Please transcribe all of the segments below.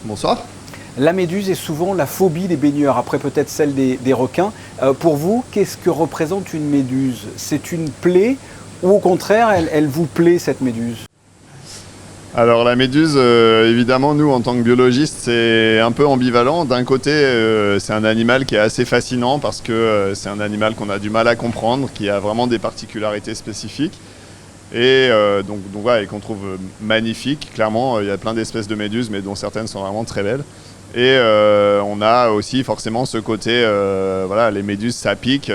Bonsoir. La méduse est souvent la phobie des baigneurs, après peut-être celle des requins. Pour vous, qu'est-ce que représente une méduse? C'est une plaie ou au contraire, elle vous plaît cette méduse? Alors la méduse, évidemment, nous en tant que biologistes, c'est un peu ambivalent. D'un côté, c'est un animal qui est assez fascinant parce que c'est un animal qu'on a du mal à comprendre, qui a vraiment des particularités spécifiques et voilà, et qu'on trouve magnifique. Clairement, il y a plein d'espèces de méduses, mais dont certaines sont vraiment très belles. Et on a aussi forcément ce côté, voilà, les méduses ça pique,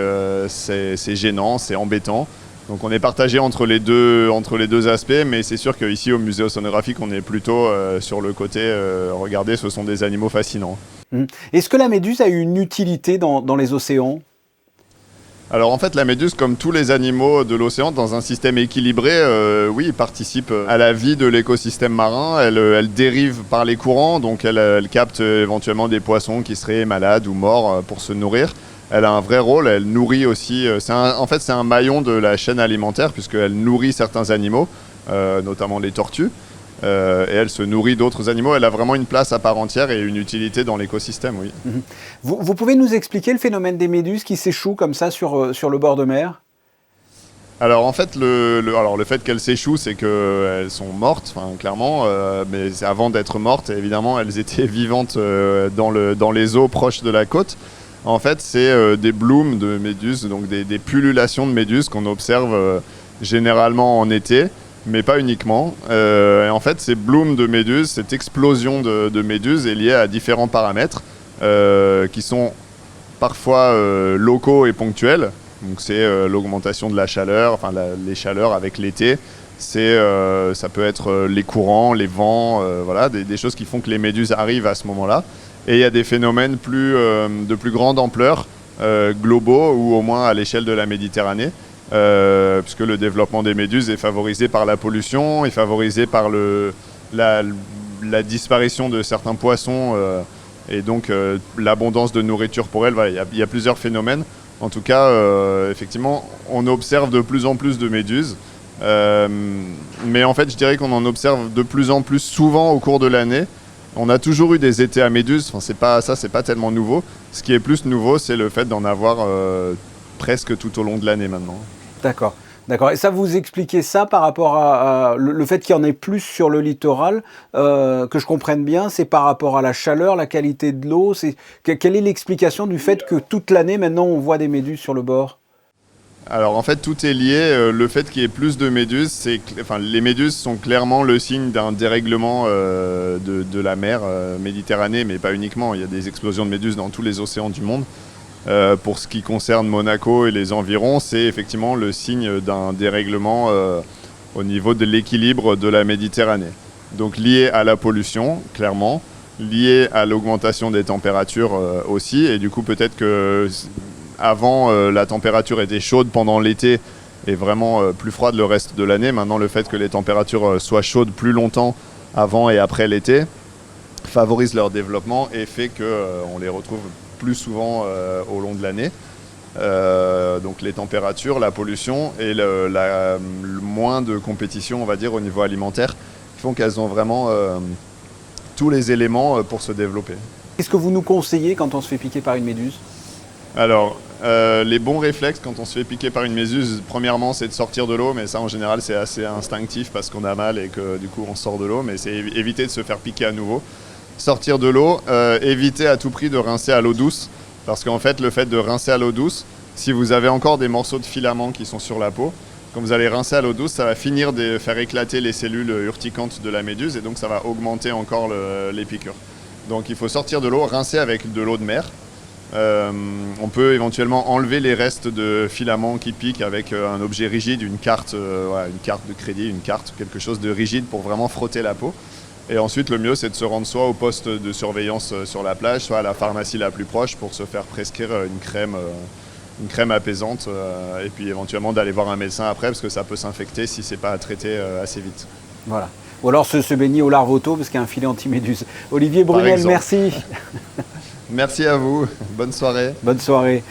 c'est gênant, c'est embêtant. Donc on est partagé entre les deux aspects, mais c'est sûr qu'ici au musée océanographique, on est plutôt sur le côté, regardez, ce sont des animaux fascinants. Est-ce que la méduse a une utilité dans les océans? Alors en fait, la méduse, comme tous les animaux de l'océan, dans un système équilibré, oui, participe à la vie de l'écosystème marin. Elle dérive par les courants, donc elle capte éventuellement des poissons qui seraient malades ou morts pour se nourrir. Elle a un vrai rôle, elle nourrit aussi, en fait c'est un maillon de la chaîne alimentaire puisqu'elle nourrit certains animaux, notamment les tortues, et elle se nourrit d'autres animaux. Elle a vraiment une place à part entière et une utilité dans l'écosystème, oui. Vous pouvez nous expliquer le phénomène des méduses qui s'échouent comme ça sur le bord de mer? Alors en fait, le fait qu'elles s'échouent, c'est qu'elles sont mortes, clairement, mais avant d'être mortes, évidemment, elles étaient vivantes dans les eaux proches de la côte. En fait, c'est des blooms de méduses, donc des pullulations de méduses qu'on observe généralement en été, mais pas uniquement. Et en fait, ces blooms de méduses, cette explosion de méduses est liée à différents paramètres qui sont parfois locaux et ponctuels. Donc c'est l'augmentation de la chaleur, les chaleurs avec l'été. Ça peut être les courants, les vents, voilà, des choses qui font que les méduses arrivent à ce moment-là. Et il y a des phénomènes de plus grande ampleur, globaux ou au moins à l'échelle de la Méditerranée, puisque le développement des méduses est favorisé par la pollution, est favorisé par la disparition de certains poissons et donc l'abondance de nourriture pour elles. Voilà, il y a plusieurs phénomènes. En tout cas, effectivement, on observe de plus en plus de méduses. Mais en fait, je dirais qu'on en observe de plus en plus souvent au cours de l'année. On a toujours eu des étés à méduses, c'est pas tellement nouveau. Ce qui est plus nouveau, c'est le fait d'en avoir presque tout au long de l'année maintenant. D'accord. Et ça, vous expliquez ça par rapport à le fait qu'il y en ait plus sur le littoral, que je comprenne bien, c'est par rapport à la chaleur, la qualité de l'eau. Quelle est l'explication du fait que toute l'année, maintenant, on voit des méduses sur le bord? Alors en fait, tout est lié. Le fait qu'il y ait plus de méduses, les méduses sont clairement le signe d'un dérèglement de la mer Méditerranée, mais pas uniquement. Il y a des explosions de méduses dans tous les océans du monde. Pour ce qui concerne Monaco et les environs, c'est effectivement le signe d'un dérèglement au niveau de l'équilibre de la Méditerranée. Donc lié à la pollution, clairement, lié à l'augmentation des températures aussi, et du coup peut-être que avant la température était chaude pendant l'été et vraiment plus froide le reste de l'année. Maintenant, le fait que les températures soient chaudes plus longtemps avant et après l'été favorise leur développement et fait qu'on les retrouve plus souvent au long de l'année. Donc les températures, la pollution et le moins de compétition, on va dire, au niveau alimentaire, font qu'elles ont vraiment tous les éléments pour se développer. Qu'est-ce que vous nous conseillez quand on se fait piquer par une méduse? Alors, les bons réflexes quand on se fait piquer par une méduse, premièrement, c'est de sortir de l'eau, mais ça en général c'est assez instinctif parce qu'on a mal et que du coup on sort de l'eau, mais c'est éviter de se faire piquer à nouveau. Sortir de l'eau, éviter à tout prix de rincer à l'eau douce, parce qu'en fait le fait de rincer à l'eau douce, si vous avez encore des morceaux de filament qui sont sur la peau, quand vous allez rincer à l'eau douce, ça va finir de faire éclater les cellules urticantes de la méduse et donc ça va augmenter encore les piqûres. Donc il faut sortir de l'eau, rincer avec de l'eau de mer. On peut éventuellement enlever les restes de filaments qui piquent avec un objet rigide, une carte de crédit, une carte, quelque chose de rigide pour vraiment frotter la peau. Et ensuite, le mieux, c'est de se rendre soit au poste de surveillance sur la plage, soit à la pharmacie la plus proche pour se faire prescrire une crème apaisante et puis éventuellement d'aller voir un médecin après parce que ça peut s'infecter si c'est pas traité assez vite. Voilà. Ou alors se baigner au larvoto parce qu'il y a un filet anti-méduse. Olivier Brunel, merci. Merci à vous. Bonne soirée. Bonne soirée.